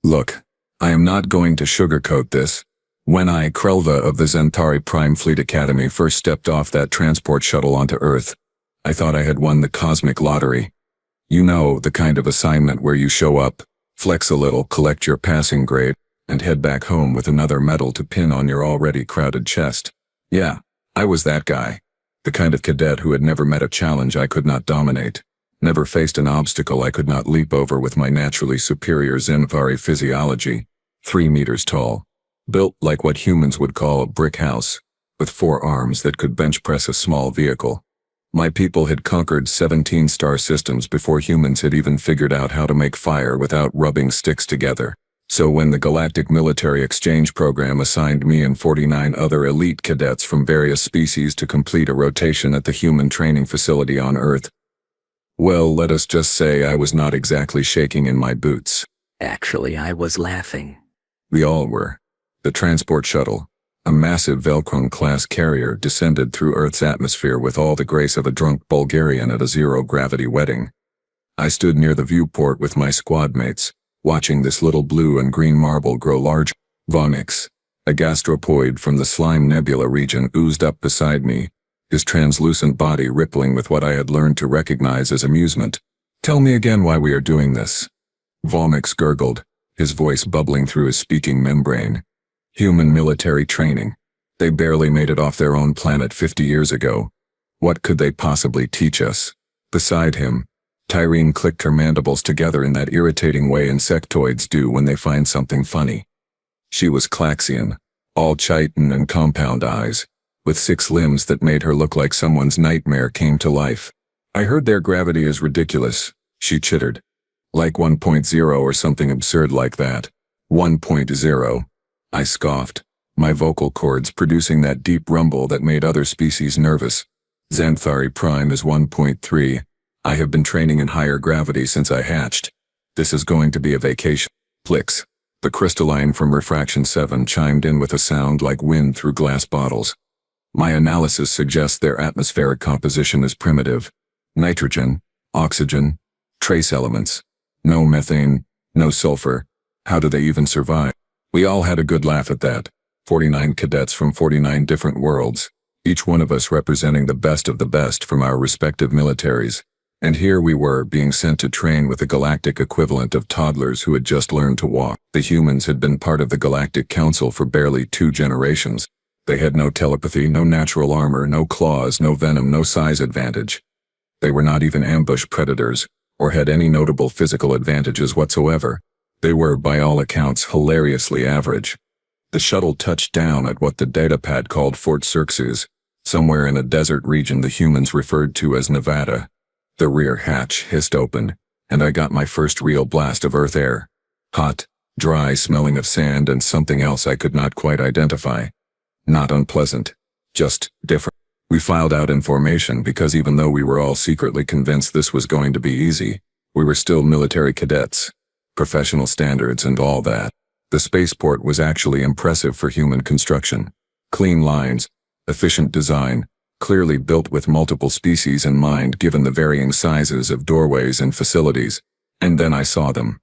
Look, I am not going to sugarcoat this. When I, Krelva of the Zentari Prime Fleet Academy, first stepped off that transport shuttle onto Earth, I thought I had won the cosmic lottery. You know, the kind of assignment where you show up, flex a little, collect your passing grade, and head back home with another medal to pin on your already crowded chest. Yeah, I was that guy. The kind of cadet who had never met a challenge I could not dominate, never faced an obstacle I could not leap over with my naturally superior Zentari physiology, 3 meters tall, built like what humans would call a brick house, with 4 arms that could bench press a small vehicle. My people had conquered 17 star systems before humans had even figured out how to make fire without rubbing sticks together. So when the Galactic Military Exchange Program assigned me and 49 other elite cadets from various species to complete a rotation at the human training facility on Earth, well, let us just say I was not exactly shaking in my boots. Actually, I was laughing. We all were. The transport shuttle, a massive Velcron-class carrier, descended through Earth's atmosphere with all the grace of a drunk Bulgarian at a zero-gravity wedding. I stood near the viewport with my squad mates, watching this little blue and green marble grow large. Vonix, a gastropoid from the Slime Nebula region, oozed up beside me, his translucent body rippling with what I had learned to recognize as amusement. Tell me again why we are doing this. Vonix gurgled, his voice bubbling through his speaking membrane. Human military training. They barely made it off their own planet 50 years ago. What could they possibly teach us? Beside him, Tyrene clicked her mandibles together in that irritating way insectoids do when they find something funny. She was Klaxian, all chitin and compound eyes, with 6 limbs that made her look like someone's nightmare came to life. I heard their gravity is ridiculous, she chittered. Like 1.0 or something absurd like that. 1.0. I scoffed, my vocal cords producing that deep rumble that made other species nervous. Zentari Prime is 1.3. I have been training in higher gravity since I hatched. This is going to be a vacation. Flicks. The crystalline from Refraction 7 chimed in with a sound like wind through glass bottles. My analysis suggests their atmospheric composition is primitive. Nitrogen, oxygen, trace elements. No methane, no sulfur. How do they even survive? We all had a good laugh at that. 49 cadets from 49 different worlds, each one of us representing the best of the best from our respective militaries. And here we were, being sent to train with the galactic equivalent of toddlers who had just learned to walk. The humans had been part of the Galactic Council for barely 2 generations. They had no telepathy, no natural armor, no claws, no venom, no size advantage. They were not even ambush predators, or had any notable physical advantages whatsoever. They were, by all accounts, hilariously average. The shuttle touched down at what the datapad called Fort Xerxes, somewhere in a desert region the humans referred to as Nevada. The rear hatch hissed open, and I got my first real blast of Earth air. Hot, dry, smelling of sand and something else I could not quite identify. Not unpleasant, just different. We filed out in formation because even though we were all secretly convinced this was going to be easy, we were still military cadets. Professional standards and all that. The spaceport was actually impressive for human construction. Clean lines, efficient design, clearly built with multiple species in mind given the varying sizes of doorways and facilities. And then I saw them.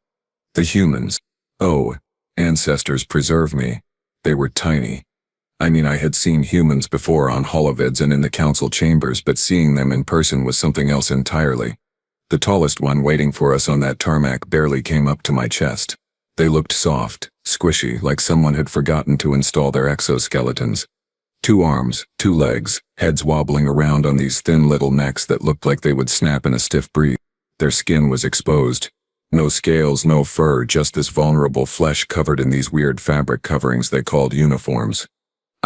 The humans. Oh, ancestors preserve me. They were tiny. I mean, I had seen humans before on holovids and in the council chambers, but seeing them in person was something else entirely. The tallest one waiting for us on that tarmac barely came up to my chest. They looked soft, squishy, like someone had forgotten to install their exoskeletons. 2 arms, 2 legs, heads wobbling around on these thin little necks that looked like they would snap in a stiff breeze. Their skin was exposed. No scales, no fur, just this vulnerable flesh covered in these weird fabric coverings they called uniforms.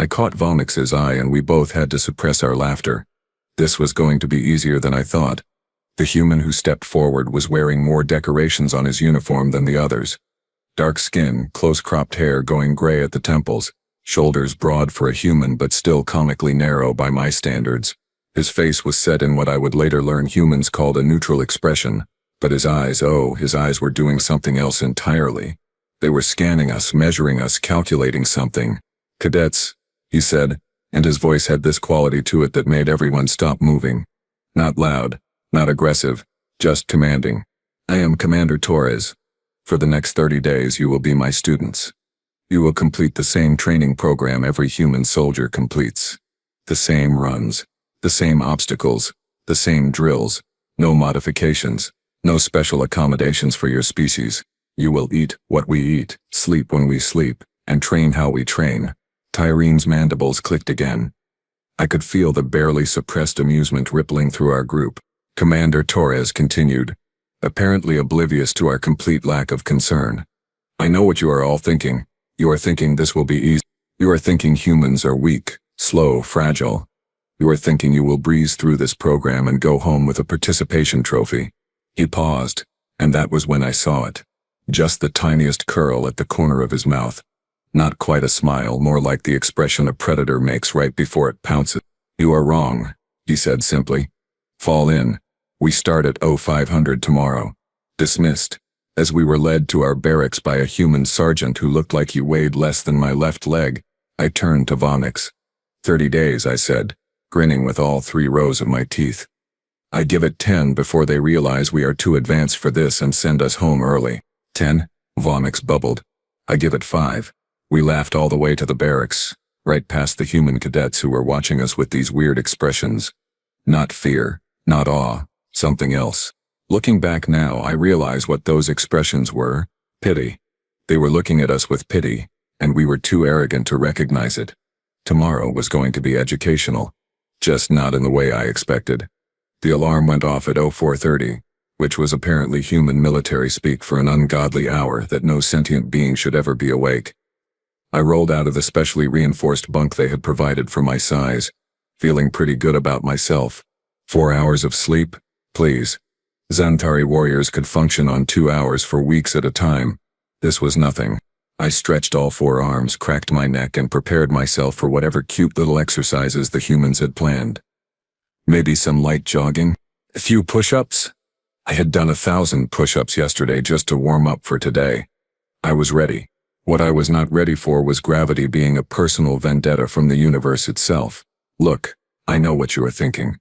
I caught Vonix's eye and we both had to suppress our laughter. This was going to be easier than I thought. The human who stepped forward was wearing more decorations on his uniform than the others. Dark skin, close-cropped hair going gray at the temples, shoulders broad for a human but still comically narrow by my standards. His face was set in what I would later learn humans called a neutral expression, but his eyes, oh, his eyes were doing something else entirely. They were scanning us, measuring us, calculating something. "Cadets," he said, and his voice had this quality to it that made everyone stop moving. Not loud, not aggressive, just commanding. "I am Commander Torres. For the next 30 days you will be my students. You will complete the same training program every human soldier completes. The same runs, the same obstacles, the same drills, no modifications, no special accommodations for your species. You will eat what we eat, sleep when we sleep, and train how we train. Tyrene's mandibles clicked again. I could feel the barely suppressed amusement rippling through our group. Commander Torres continued, apparently oblivious to our complete lack of concern. I know what you are all thinking. You are thinking this will be easy. You are thinking humans are weak, slow, fragile. You are thinking you will breeze through this program and go home with a participation trophy. He paused, and that was when I saw it. Just the tiniest curl at the corner of his mouth. Not quite a smile, more like the expression a predator makes right before it pounces. You are wrong, he said simply. Fall in. We start at 0500 tomorrow. Dismissed. As we were led to our barracks by a human sergeant who looked like he weighed less than my left leg, I turned to Vomix. 30 days, I said, grinning with all 3 rows of my teeth. I give it 10 before they realize we are too advanced for this and send us home early. 10? Vomix bubbled. I give it 5. We laughed all the way to the barracks, right past the human cadets who were watching us with these weird expressions. Not fear, not awe, something else. Looking back now, I realize what those expressions were. Pity. They were looking at us with pity, and we were too arrogant to recognize it. Tomorrow was going to be educational, just not in the way I expected. The alarm went off at 0430, which was apparently human military speak for an ungodly hour that no sentient being should ever be awake. I rolled out of the specially reinforced bunk they had provided for my size, feeling pretty good about myself. 4 hours of sleep? Please. Xanthari warriors could function on 2 hours for weeks at a time. This was nothing. I stretched all 4 arms, cracked my neck, and prepared myself for whatever cute little exercises the humans had planned. Maybe some light jogging? A few push-ups? I had done 1,000 push-ups yesterday just to warm up for today. I was ready. What I was not ready for was gravity being a personal vendetta from the universe itself. Look, I know what you are thinking.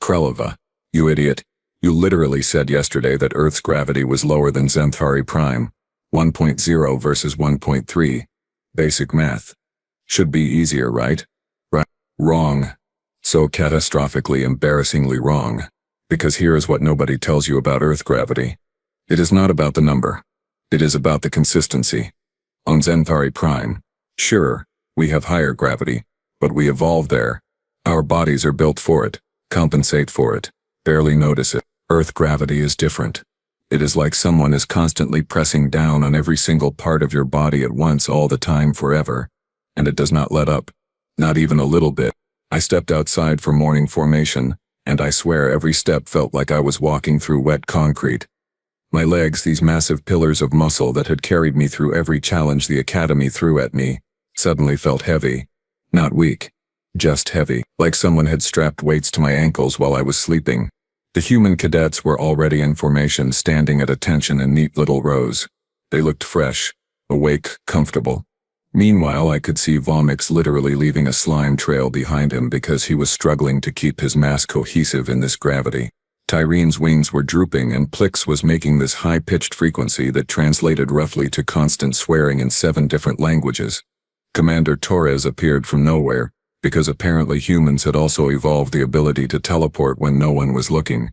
Krelova, you idiot. You literally said yesterday that Earth's gravity was lower than Xanthari Prime. 1.0 versus 1.3. Basic math. Should be easier, right? Right. Wrong. So catastrophically, embarrassingly wrong. Because here is what nobody tells you about Earth gravity. It is not about the number. It is about the consistency. On Xanthari Prime, sure, we have higher gravity, but we evolved there. Our bodies are built for it, compensate for it, barely notice it. Earth gravity is different. It is like someone is constantly pressing down on every single part of your body at once all the time forever, and it does not let up, not even a little bit. I stepped outside for morning formation, and I swear every step felt like I was walking through wet concrete. My legs, these massive pillars of muscle that had carried me through every challenge the Academy threw at me, suddenly felt heavy. Not weak, just heavy, like someone had strapped weights to my ankles while I was sleeping. The human cadets were already in formation, standing at attention in neat little rows. They looked fresh, awake, comfortable. Meanwhile, I could see Vomix literally leaving a slime trail behind him because he was struggling to keep his mass cohesive in this gravity. Tyrene's wings were drooping, and Plix was making this high-pitched frequency that translated roughly to constant swearing in 7 different languages. Commander Torres appeared from nowhere, because apparently humans had also evolved the ability to teleport when no one was looking.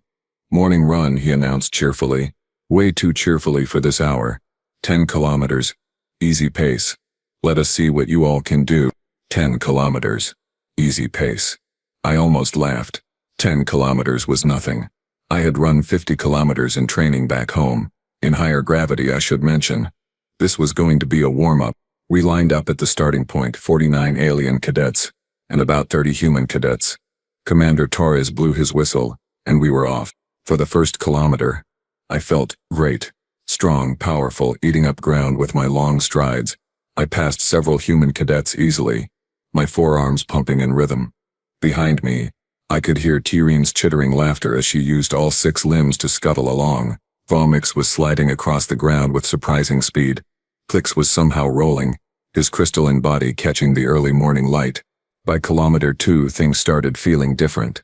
Morning run, he announced cheerfully. Way too cheerfully for this hour. 10 kilometers. Easy pace. Let us see what you all can do. 10 kilometers. Easy pace. I almost laughed. 10 kilometers was nothing. I had run 50 kilometers in training back home. In higher gravity, I should mention. This was going to be a warm-up. We lined up at the starting point, 49 alien cadets, and about 30 human cadets. Commander Torres blew his whistle, and we were off. For the first kilometer, I felt great, strong, powerful, eating up ground with my long strides. I passed several human cadets easily, my forearms pumping in rhythm. Behind me, I could hear Tyrene's chittering laughter as she used all 6 limbs to scuttle along. Vomix was sliding across the ground with surprising speed. Plix was somehow rolling, his crystalline body catching the early morning light. By kilometer 2, things started feeling different.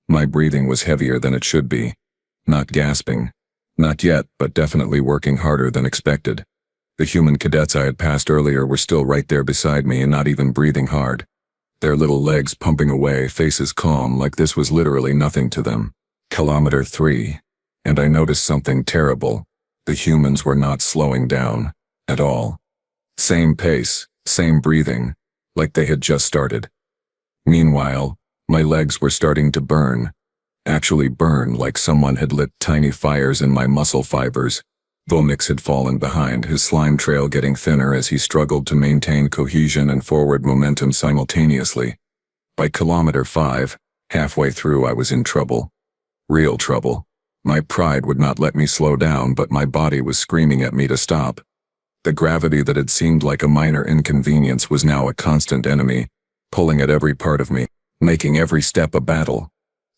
My breathing was heavier than it should be. Not gasping. Not yet, but definitely working harder than expected. The human cadets I had passed earlier were still right there beside me and not even breathing hard. Their little legs pumping away, faces calm like this was literally nothing to them. Kilometer 3. And I noticed something terrible. The humans were not slowing down. At all. Same pace, same breathing. Like they had just started. Meanwhile, my legs were starting to burn. Actually burn like someone had lit tiny fires in my muscle fibers. Vomix had fallen behind, his slime trail getting thinner as he struggled to maintain cohesion and forward momentum simultaneously. By kilometer 5, halfway through I was in trouble. Real trouble. My pride would not let me slow down, but my body was screaming at me to stop. The gravity that had seemed like a minor inconvenience was now a constant enemy, pulling at every part of me, making every step a battle.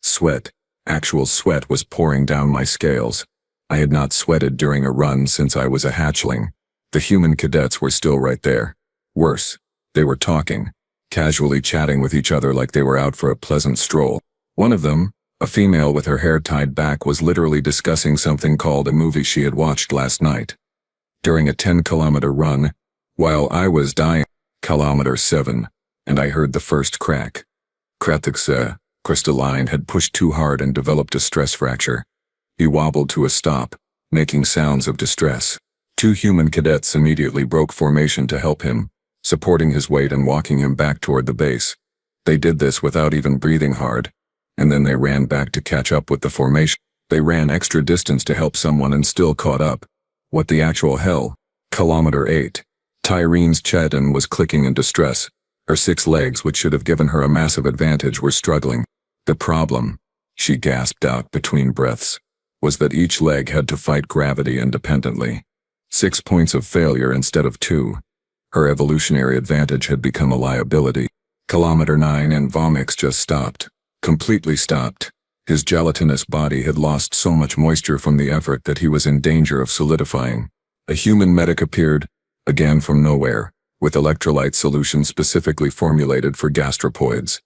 Sweat, actual sweat was pouring down my scales. I had not sweated during a run since I was a hatchling. The human cadets were still right there. Worse, they were talking, casually chatting with each other like they were out for a pleasant stroll. One of them, a female with her hair tied back, was literally discussing something called a movie she had watched last night. During a 10-kilometer run, while I was dying, kilometer 7, and I heard the first crack. Cadets, crystalline had pushed too hard and developed a stress fracture. He wobbled to a stop, making sounds of distress. 2 human cadets immediately broke formation to help him, supporting his weight and walking him back toward the base. They did this without even breathing hard, and then they ran back to catch up with the formation. They ran extra distance to help someone and still caught up. What the actual hell? Kilometer 8. Tyrene's Chetan was clicking in distress. Her 6 legs, which should have given her a massive advantage, were struggling. The problem, she gasped out between breaths, was that each leg had to fight gravity independently. 6 points of failure instead of 2. Her evolutionary advantage had become a liability. Kilometer 9 and Vomix just stopped. Completely stopped. His gelatinous body had lost so much moisture from the effort that he was in danger of solidifying. A human medic appeared, again from nowhere, with electrolyte solution specifically formulated for gastropods.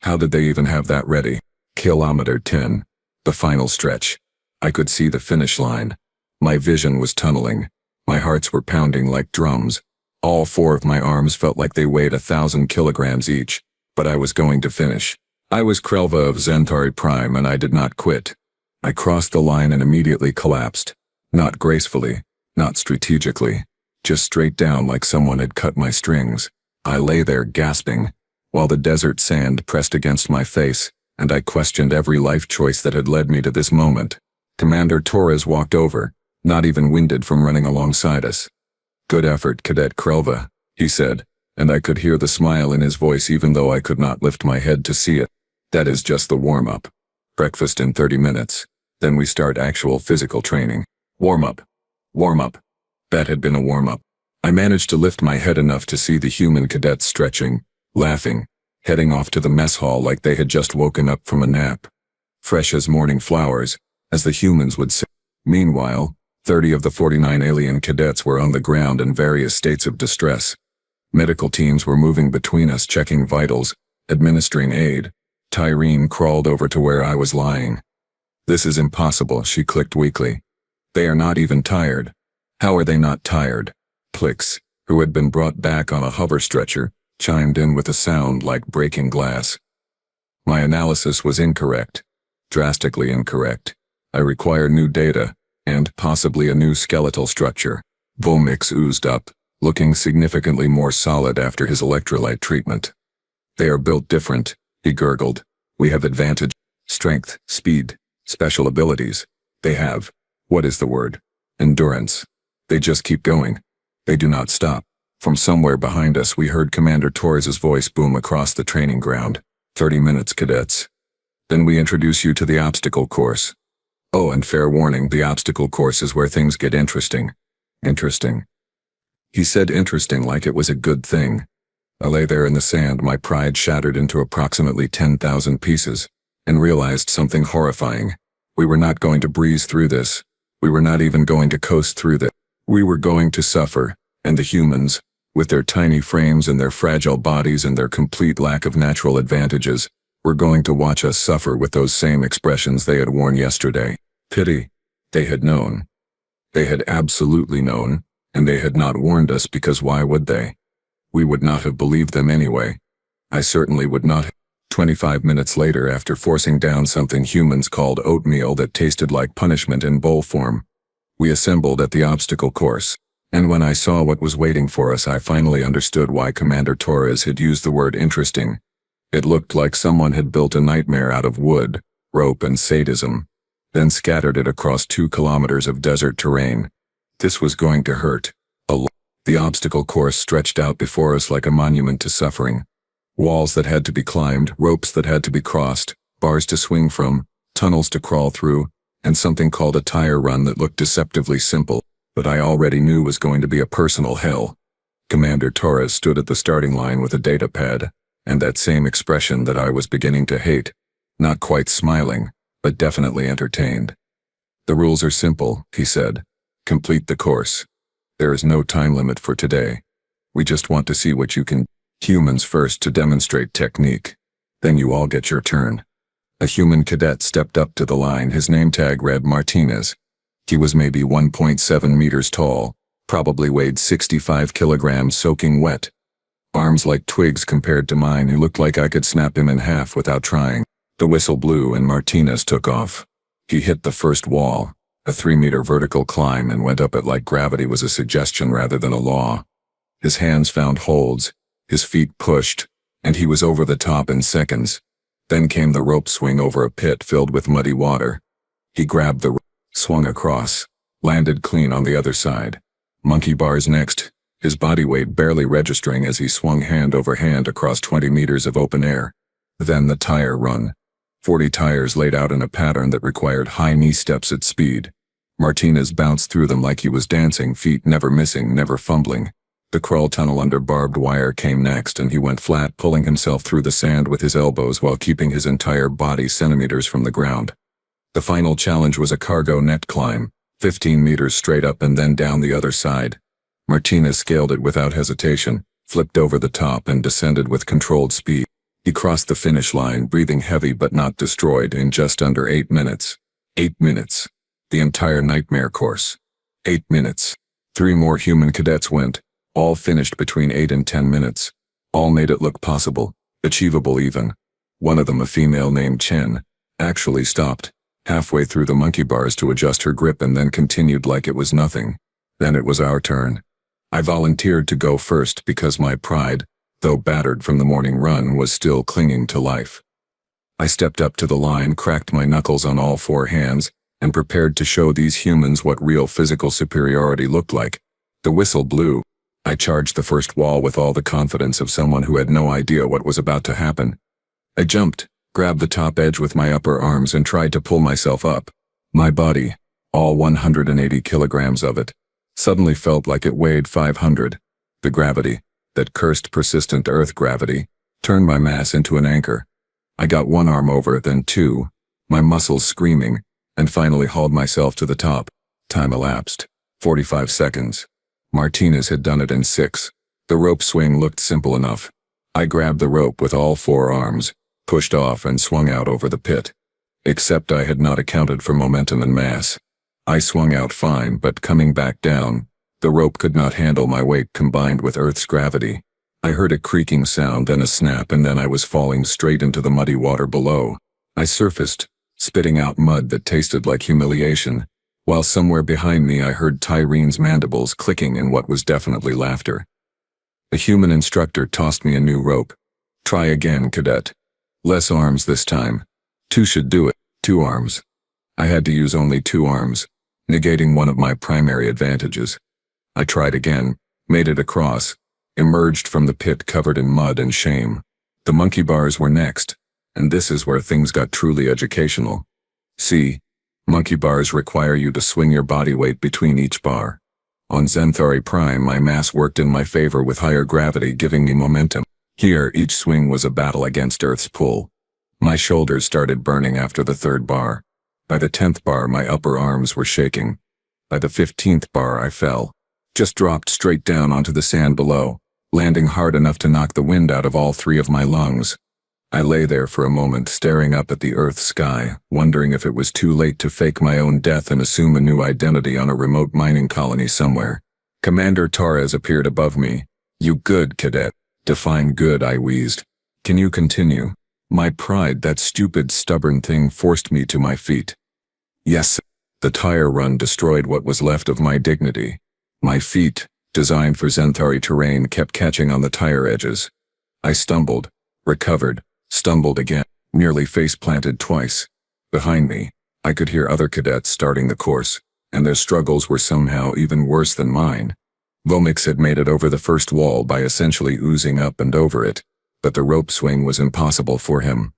How did they even have that ready? Kilometer 10. The final stretch. I could see the finish line. My vision was tunneling. My hearts were pounding like drums. All 4 of my arms felt like they weighed 1,000 kilograms each, but I was going to finish. I was Krelva of Zentari Prime and I did not quit. I crossed the line and immediately collapsed. Not gracefully, not strategically, just straight down like someone had cut my strings. I lay there gasping, while the desert sand pressed against my face, and I questioned every life choice that had led me to this moment. Commander Torres walked over, not even winded from running alongside us. "Good effort, Cadet Krelva," he said, and I could hear the smile in his voice even though I could not lift my head to see it. "That is just the warm-up. Breakfast in 30 minutes. Then we start actual physical training. Warm-up. Warm-up." That had been a warm-up. I managed to lift my head enough to see the human cadets stretching, laughing, heading off to the mess hall like they had just woken up from a nap. Fresh as morning flowers, as the humans would say. Meanwhile, 30 of the 49 alien cadets were on the ground in various states of distress. Medical teams were moving between us, checking vitals, administering aid. Tyrene crawled over to where I was lying. "This is impossible," she clicked weakly. "They are not even tired." "How are they not tired?" Plix, who had been brought back on a hover stretcher, chimed in with a sound like breaking glass. "My analysis was incorrect. Drastically incorrect. I require new data, and possibly a new skeletal structure." Vomix oozed up, looking significantly more solid after his electrolyte treatment. "They are built different," he gurgled. "We have advantage. Strength, speed, special abilities. They have, what is the word? Endurance. They just keep going. They do not stop." From somewhere behind us we heard Commander Torres' voice boom across the training ground. 30 minutes, cadets. Then we introduce you to the obstacle course. Oh, and fair warning, the obstacle course is where things get interesting. Interesting. He said interesting like it was a good thing. I lay there in the sand, my pride shattered into approximately 10,000 pieces, and realized something horrifying. We were not going to breeze through this. We were not even going to coast through this. We were going to suffer, and the humans, with their tiny frames and their fragile bodies and their complete lack of natural advantages, were going to watch us suffer with those same expressions they had worn yesterday. Pity. They had known. They had absolutely known, and they had not warned us because why would they? We would not have believed them anyway. I certainly would not. 25 minutes later, after forcing down something humans called oatmeal that tasted like punishment in bowl form, we assembled at the obstacle course, and when I saw what was waiting for us, I finally understood why Commander Torres had used the word interesting. It looked like someone had built a nightmare out of wood, rope, and sadism, then scattered it across 2 kilometers of desert terrain. This was going to hurt. The obstacle course stretched out before us like a monument to suffering. Walls that had to be climbed, ropes that had to be crossed, bars to swing from, tunnels to crawl through, and something called a tire run that looked deceptively simple, but I already knew was going to be a personal hell. Commander Torres stood at the starting line with a data pad, and that same expression that I was beginning to hate, not quite smiling, but definitely entertained. "The rules are simple," he said. "Complete the course. There is no time limit for today. We just want to see what you can. Humans first to demonstrate technique. Then you all get your turn." A human cadet stepped up to the line. His name tag read Martinez. He was maybe 1.7 meters tall, probably weighed 65 kilograms soaking wet. Arms like twigs compared to mine. He looked like I could snap him in half without trying. The whistle blew and Martinez took off. He hit the first wall, a 3-meter vertical climb, and went up it like gravity was a suggestion rather than a law. His hands found holds, his feet pushed, and he was over the top in seconds. Then came the rope swing over a pit filled with muddy water. He grabbed the rope, swung across, landed clean on the other side. Monkey bars next, his body weight barely registering as he swung hand over hand across 20 meters of open air. Then the tire run. 40 tires laid out in a pattern that required high knee steps at speed. Martinez bounced through them like he was dancing, feet never missing, never fumbling. The crawl tunnel under barbed wire came next, and he went flat, pulling himself through the sand with his elbows while keeping his entire body centimeters from the ground. The final challenge was a cargo net climb, 15 meters straight up and then down the other side. Martinez scaled it without hesitation, flipped over the top, and descended with controlled speed. He crossed the finish line, breathing heavy but not destroyed, in just under 8 minutes. 8 minutes. The entire nightmare course. 8 minutes. 3 more human cadets went. All finished between 8 and 10 minutes. All made it look possible, achievable even. One of them, a female named Chen, actually stopped halfway through the monkey bars to adjust her grip and then continued like it was nothing. Then it was our turn. I volunteered to go first because my pride, though battered from the morning run, was still clinging to life. I stepped up to the line, cracked my knuckles on all 4 hands, and prepared to show these humans what real physical superiority looked like. The whistle blew. I charged the first wall with all the confidence of someone who had no idea what was about to happen. I jumped, grabbed the top edge with my upper arms, and tried to pull myself up. My body, all 180 kilograms of it, suddenly felt like it weighed 500. The gravity, that cursed persistent Earth gravity, turned my mass into an anchor. I got 1 arm over, then 2, my muscles screaming, and finally hauled myself to the top. Time elapsed. 45 seconds. Martinez had done it in 6. The rope swing looked simple enough. I grabbed the rope with all 4 arms, pushed off, and swung out over the pit. Except I had not accounted for momentum and mass. I swung out fine, but coming back down, the rope could not handle my weight combined with Earth's gravity. I heard a creaking sound, then a snap, and then I was falling straight into the muddy water below. I surfaced, spitting out mud that tasted like humiliation, while somewhere behind me I heard Tyrene's mandibles clicking in what was definitely laughter. A human instructor tossed me a new rope. "Try again, cadet. Less arms this time. 2 should do it." 2 arms. I had to use only 2 arms, negating one of my primary advantages. I tried again, made it across, emerged from the pit covered in mud and shame. The monkey bars were next, and this is where things got truly educational. See, monkey bars require you to swing your body weight between each bar. On Zenthari Prime, my mass worked in my favor with higher gravity giving me momentum. Here, each swing was a battle against Earth's pull. My shoulders started burning after the 3rd bar. By the 10th bar, my upper arms were shaking. By the 15th bar, I fell. Just dropped straight down onto the sand below, landing hard enough to knock the wind out of all 3 of my lungs. I lay there for a moment staring up at the Earth sky, wondering if it was too late to fake my own death and assume a new identity on a remote mining colony somewhere. Commander Torres appeared above me. "You good, cadet." "Define good," I wheezed. "Can you continue?" My pride, that stupid, stubborn thing, forced me to my feet. "Yes." The tire run destroyed what was left of my dignity. My feet, designed for Xanthari terrain, kept catching on the tire edges. I stumbled, recovered, stumbled again, nearly face-planted twice. Behind me, I could hear other cadets starting the course, and their struggles were somehow even worse than mine. Vomix had made it over the first wall by essentially oozing up and over it, but the rope swing was impossible for him.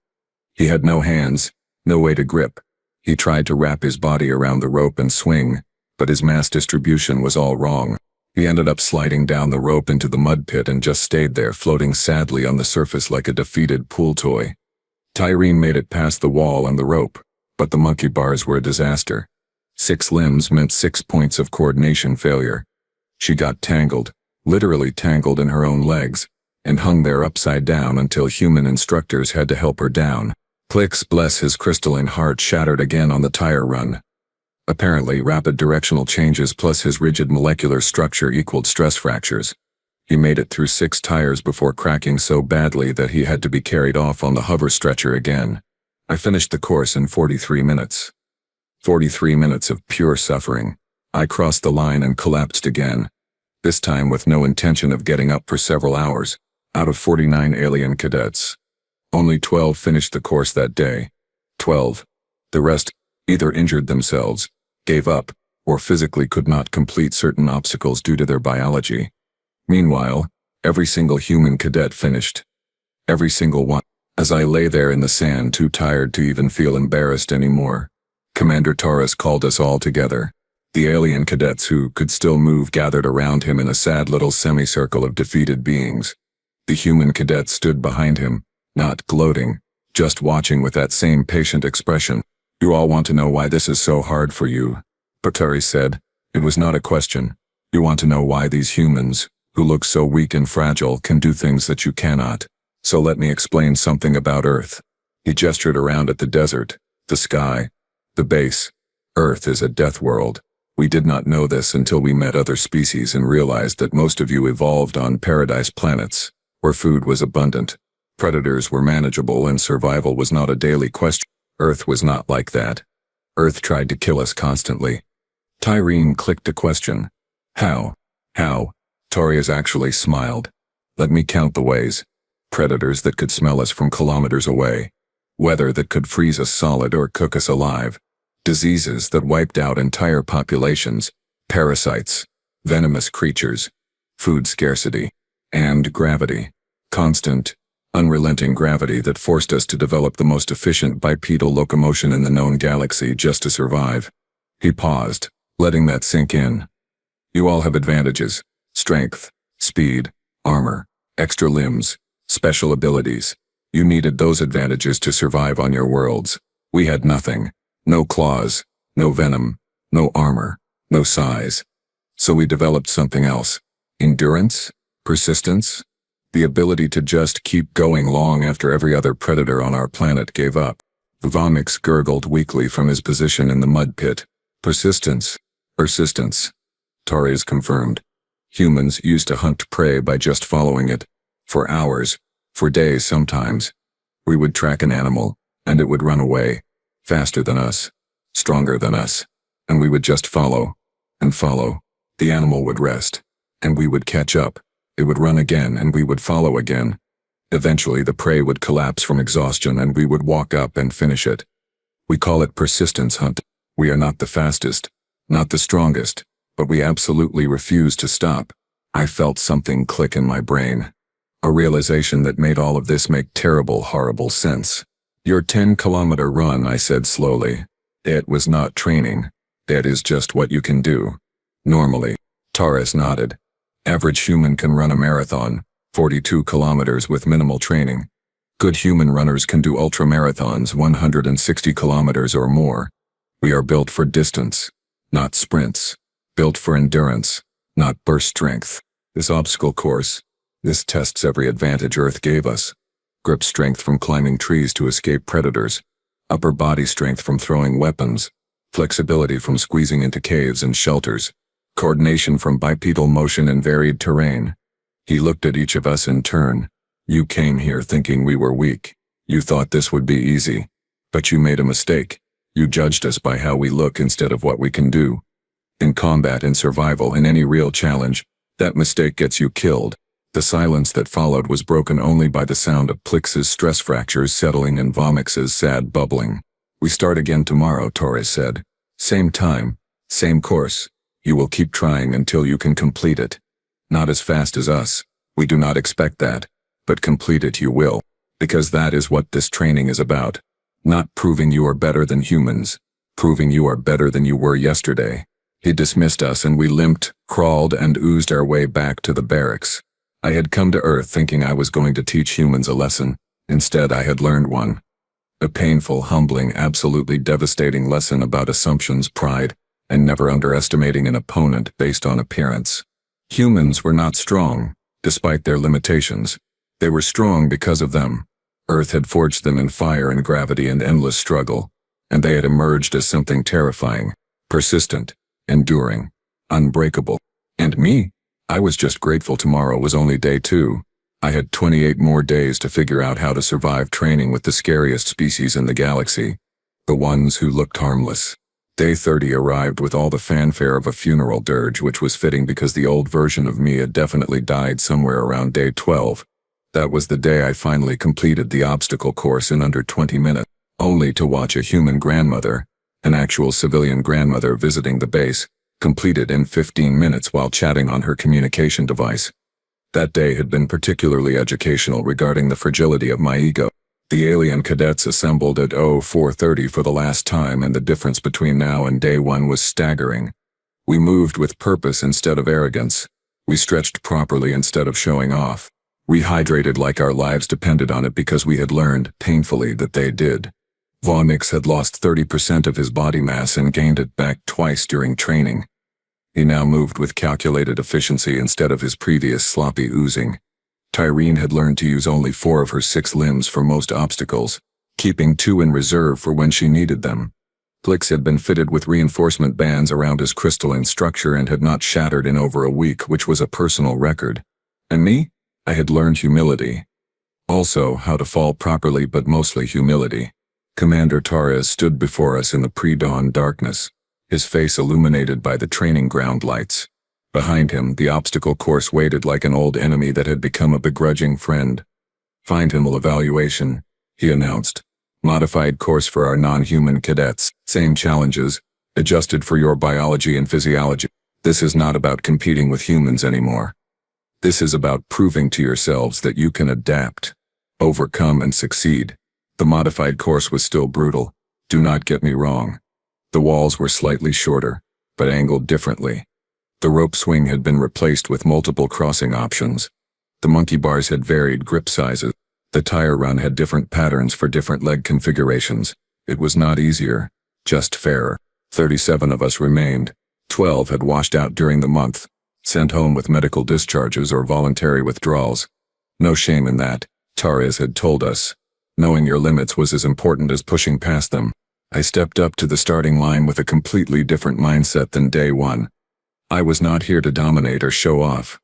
He had no hands, no way to grip. He tried to wrap his body around the rope and swing, but his mass distribution was all wrong. He ended up sliding down the rope into the mud pit and just stayed there, floating sadly on the surface like a defeated pool toy. Tyreen made it past the wall and the rope, but the monkey bars were a disaster. 6 limbs meant 6 points of coordination failure. She got tangled, literally tangled in her own legs, and hung there upside down until human instructors had to help her down. Clicks, bless his crystalline heart, shattered again on the tire run. Apparently, rapid directional changes plus his rigid molecular structure equaled stress fractures. He made it through 6 tires before cracking so badly that he had to be carried off on the hover stretcher again. I finished the course in 43 minutes. 43 minutes of pure suffering. I crossed the line and collapsed again, this time with no intention of getting up for several hours. Out of 49 alien cadets, only 12 finished the course that day. 12. The rest either injured themselves, gave up, or physically could not complete certain obstacles due to their biology. Meanwhile, every single human cadet finished. Every single one. As I lay there in the sand, too tired to even feel embarrassed anymore, Commander Torres called us all together. The alien cadets who could still move gathered around him in a sad little semicircle of defeated beings. The human cadets stood behind him, not gloating, just watching with that same patient expression. "You all want to know why this is so hard for you," Patari said. "It was not a question. You want to know why these humans, who look so weak and fragile, can do things that you cannot. So let me explain something about Earth." He gestured around at the desert, the sky, the base. Earth is a death world. We did not know this until we met other species and realized that most of you evolved on paradise planets, where food was abundant, predators were manageable, and survival was not a daily question. Earth was not like that. Earth tried to kill us constantly. Tyreen clicked a question. How? Torres actually smiled. "Let me count the ways. Predators that could smell us from kilometers away. Weather that could freeze us solid or cook us alive. Diseases that wiped out entire populations. Parasites. Venomous creatures. Food scarcity. And gravity. Constant, unrelenting gravity that forced us to develop the most efficient bipedal locomotion in the known galaxy just to survive." He paused, letting that sink in. "You all have advantages. Strength, speed, armor, extra limbs, special abilities. You needed those advantages to survive on your worlds. We had nothing. No claws, no venom, no armor, no size. So we developed something else. Endurance? Persistence? The ability to just keep going long after every other predator on our planet gave up." Vomix gurgled weakly from his position in the mud pit. "Persistence. Torres confirmed. Humans used to hunt prey by just following it. For hours, for days sometimes. We would track an animal, and it would run away. Faster than us. Stronger than us. And we would just follow. And follow. The animal would rest. And we would catch up. It would run again, and we would follow again. Eventually the prey would collapse from exhaustion, and we would walk up and finish it. We call it persistence hunt. We are not the fastest, not the strongest, but we absolutely refuse to stop." I felt something click in my brain. A realization that made all of this make terrible, horrible sense. "Your 10-kilometer run," I said slowly. "It was not training. That is just what you can do. Normally." Torres nodded. "Average human can run a marathon, 42 kilometers with minimal training. Good human runners can do ultramarathons, 160 kilometers or more. We are built for distance, not sprints. Built for endurance, not burst strength. This obstacle course, this tests every advantage Earth gave us. grip strength from climbing trees to escape predators, upper body strength from throwing weapons, flexibility from squeezing into caves and shelters, coordination from bipedal motion in varied terrain. He looked at each of us in turn. You came here thinking we were weak. You thought this would be easy. But you made a mistake. You judged us by how we look instead of what we can do. In combat, in survival, in any real challenge, that mistake gets you killed. The silence that followed was broken only by the sound of Plix's stress fractures settling and Vomix's sad bubbling. We start again tomorrow, Torres said. Same time, same course. You will keep trying until you can complete it. Not as fast as us. We do not expect that. But complete it you will. Because that is what this training is about. Not proving you are better than humans. Proving you are better than you were yesterday. He dismissed us and we limped, crawled, and oozed our way back to the barracks. I had come to Earth thinking I was going to teach humans a lesson. Instead, I had learned one. A painful, humbling, absolutely devastating lesson about assumptions, pride, and never underestimating an opponent based on appearance. Humans were not strong, despite their limitations. They were strong because of them. Earth had forged them in fire and gravity and endless struggle, and they had emerged as something terrifying, persistent, enduring, unbreakable. And me? I was just grateful tomorrow was only day 2. I had 28 more days to figure out how to survive training with the scariest species in the galaxy, the ones who looked harmless. Day 30 arrived with all the fanfare of a funeral dirge, which was fitting because the old version of me had definitely died somewhere around day 12. That was the day I finally completed the obstacle course in under 20 minutes, only to watch a human grandmother, an actual civilian grandmother visiting the base, complete it in 15 minutes while chatting on her communication device. That day had been particularly educational regarding the fragility of my ego. The alien cadets assembled at 0430 for the last time, and the difference between now and day 1 was staggering. We moved with purpose instead of arrogance. We stretched properly instead of showing off. We hydrated like our lives depended on it because we had learned, painfully, that they did. Vomix had lost 30% of his body mass and gained it back twice during training. He now moved with calculated efficiency instead of his previous sloppy oozing. Tyreen had learned to use only 4 of her 6 limbs for most obstacles, keeping 2 in reserve for when she needed them. Plix had been fitted with reinforcement bands around his crystalline structure and had not shattered in over a week, which was a personal record. And me? I had learned humility. Also, how to fall properly, but mostly humility. Commander Torres stood before us in the pre-dawn darkness, his face illuminated by the training ground lights. Behind him, the obstacle course waited like an old enemy that had become a begrudging friend. Find him evaluation, he announced. Modified course for our non-human cadets. Same challenges, adjusted for your biology and physiology. This is not about competing with humans anymore. This is about proving to yourselves that you can adapt, overcome, and succeed. The modified course was still brutal. Do not get me wrong. The walls were slightly shorter, but angled differently. The rope swing had been replaced with multiple crossing options. The monkey bars had varied grip sizes. The tire run had different patterns for different leg configurations. It was not easier, just fairer. 37 of us remained. 12 had washed out during the month, sent home with medical discharges or voluntary withdrawals. No shame in that, Torres had told us. Knowing your limits was as important as pushing past them. I stepped up to the starting line with a completely different mindset than day 1. I was not here to dominate or show off.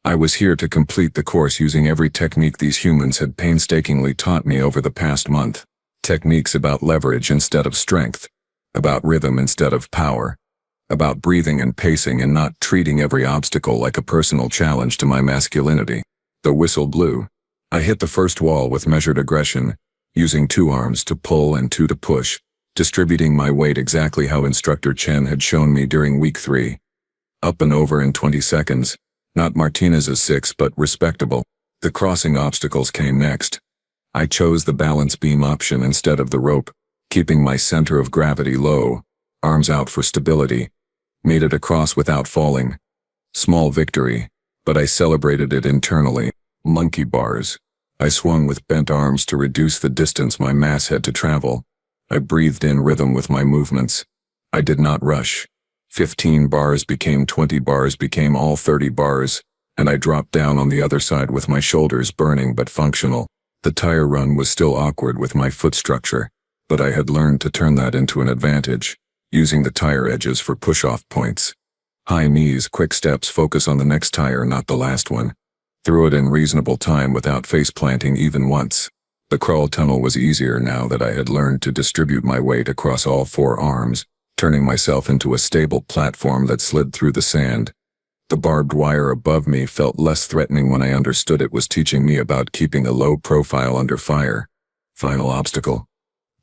I was here to complete the course using every technique these humans had painstakingly taught me over the past month. Techniques about leverage instead of strength, about rhythm instead of power, about breathing and pacing and not treating every obstacle like a personal challenge to my masculinity. The whistle blew. I hit the first wall with measured aggression, using 2 arms to pull and 2 to push, distributing my weight exactly how Instructor Chen had shown me during week 3. Up and over in 20 seconds. Not Martinez's 6, but respectable. The crossing obstacles came next. I chose the balance beam option instead of the rope, keeping my center of gravity low, arms out for stability. Made it across without falling. Small victory, but I celebrated it internally. Monkey bars. I swung with bent arms to reduce the distance my mass had to travel. I breathed in rhythm with my movements. I did not rush. 15 bars became 20 bars became all 30 bars, and I dropped down on the other side with my shoulders burning but functional. The tire run was still awkward with my foot structure, but I had learned to turn that into an advantage, using the tire edges for push-off points. High knees, quick steps, focus on the next tire, not the last one. Through it in reasonable time without face-planting even once. The crawl tunnel was easier now that I had learned to distribute my weight across all 4 arms, turning myself into a stable platform that slid through the sand. The barbed wire above me felt less threatening when I understood it was teaching me about keeping a low profile under fire. Final obstacle.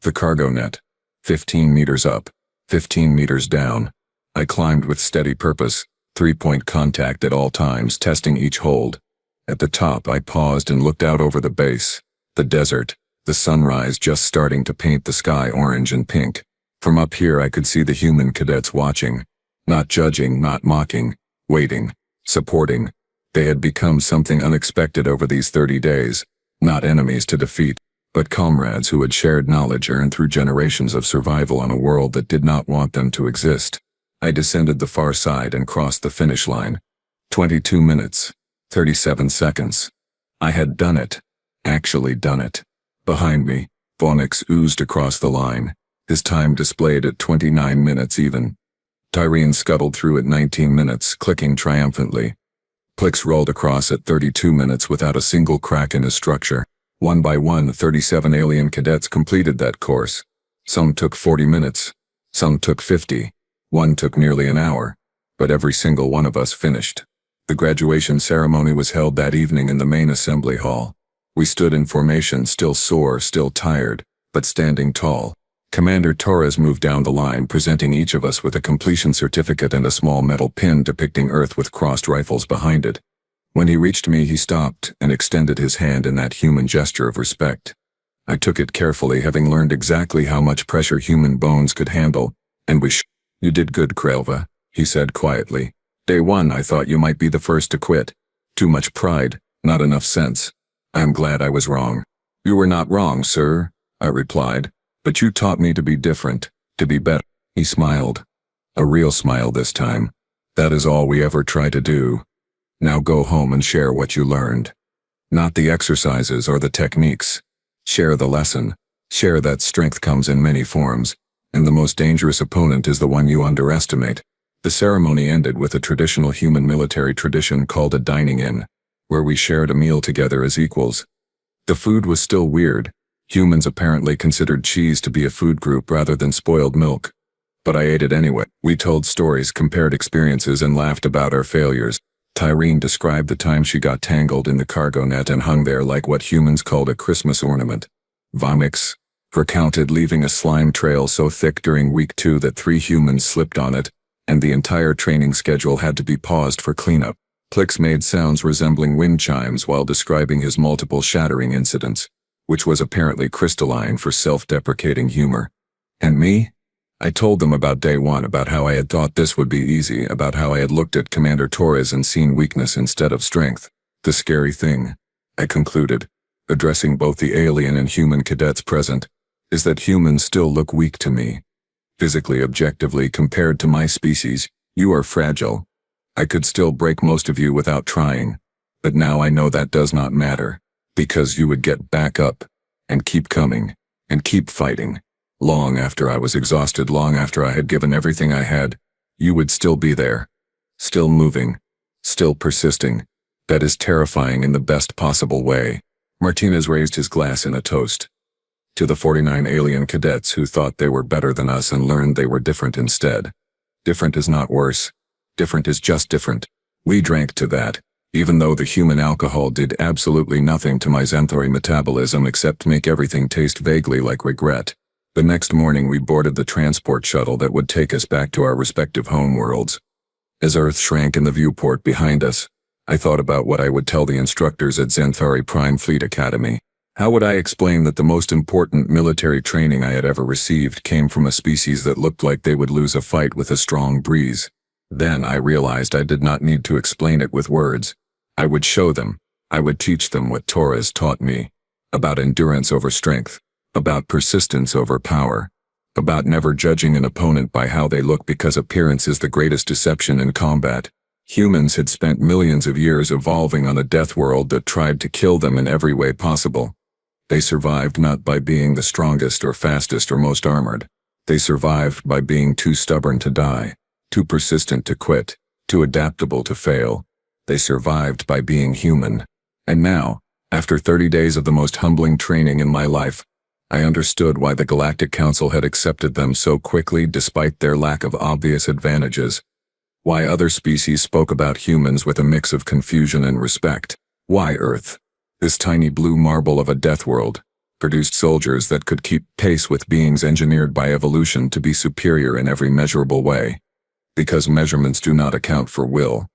The cargo net. 15 meters up, 15 meters down. I climbed with steady purpose, 3-point contact at all times, testing each hold. At the top, I paused and looked out over the base. The desert, the sunrise just starting to paint the sky orange and pink. From up here I could see the human cadets watching. Not judging, not mocking, waiting, supporting. They had become something unexpected over these 30 days. Not enemies to defeat, but comrades who had shared knowledge earned through generations of survival on a world that did not want them to exist. I descended the far side and crossed the finish line. 22 minutes, 37 seconds. I had done it. Actually done it. Behind me, Vonix oozed across the line, his time displayed at 29 minutes even. Tyreen scuttled through at 19 minutes, clicking triumphantly. Plix rolled across at 32 minutes without a single crack in his structure. One by one, 37 alien cadets completed that course. Some took 40 minutes. Some took 50. One took nearly an hour. But every single one of us finished. The graduation ceremony was held that evening in the main assembly hall. We stood in formation, still sore, still tired, but standing tall. Commander Torres moved down the line, presenting each of us with a completion certificate and a small metal pin depicting Earth with crossed rifles behind it. When he reached me, he stopped and extended his hand in that human gesture of respect. I took it carefully, having learned exactly how much pressure human bones could handle, and You did good, Krelva, he said quietly. Day 1 I thought you might be the first to quit. Too much pride, not enough sense. I am glad I was wrong. You were not wrong, sir, I replied, but you taught me to be different, to be better. He smiled. A real smile this time. That is all we ever try to do. Now go home and share what you learned. Not the exercises or the techniques. Share the lesson. Share that strength comes in many forms, and the most dangerous opponent is the one you underestimate. The ceremony ended with a traditional human military tradition called a dining-in, where we shared a meal together as equals. The food was still weird. Humans apparently considered cheese to be a food group rather than spoiled milk. But I ate it anyway. We told stories, compared experiences, and laughed about our failures. Tyreen described the time she got tangled in the cargo net and hung there like what humans called a Christmas ornament. Vonix recounted leaving a slime trail so thick during week 2 that 3 humans slipped on it, and the entire training schedule had to be paused for cleanup. Plix made sounds resembling wind chimes while describing his multiple shattering incidents, which was apparently crystalline for self-deprecating humor. And me? I told them about day 1, about how I had thought this would be easy, about how I had looked at Commander Torres and seen weakness instead of strength. The scary thing, I concluded, addressing both the alien and human cadets present, is that humans still look weak to me. Physically, objectively, compared to my species, you are fragile. I could still break most of you without trying, but now I know that does not matter, because you would get back up, and keep coming, and keep fighting. Long after I was exhausted, long after I had given everything I had, you would still be there. Still moving. Still persisting. That is terrifying in the best possible way. Martinez raised his glass in a toast. To the 49 alien cadets who thought they were better than us and learned they were different instead. Different is not worse. Different is just different. We drank to that, even though the human alcohol did absolutely nothing to my xanthori metabolism except make everything taste vaguely like regret. The next morning we boarded the transport shuttle that would take us back to our respective homeworlds. As Earth shrank in the viewport behind us, I thought about what I would tell the instructors at Xanthari Prime Fleet Academy. How would I explain that the most important military training I had ever received came from a species that looked like they would lose a fight with a strong breeze? Then I realized I did not need to explain it with words. I would show them. I would teach them what Torres taught me. About endurance over strength. About persistence over power. About never judging an opponent by how they look, because appearance is the greatest deception in combat. Humans had spent millions of years evolving on a death world that tried to kill them in every way possible. They survived not by being the strongest or fastest or most armored. They survived by being too stubborn to die, too persistent to quit, too adaptable to fail. They survived by being human. And now, after 30 days of the most humbling training in my life, I understood why the Galactic Council had accepted them so quickly despite their lack of obvious advantages. Why other species spoke about humans with a mix of confusion and respect. Why Earth, this tiny blue marble of a death world, produced soldiers that could keep pace with beings engineered by evolution to be superior in every measurable way. Because measurements do not account for will.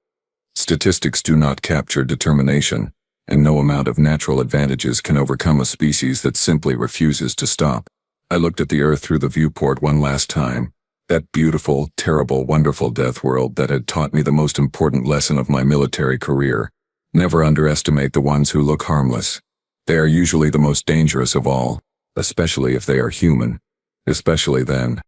Statistics do not capture determination, and no amount of natural advantages can overcome a species that simply refuses to stop. I looked at the Earth through the viewport one last time, that beautiful, terrible, wonderful death world that had taught me the most important lesson of my military career. Never underestimate the ones who look harmless. They are usually the most dangerous of all, especially if they are human. Especially then.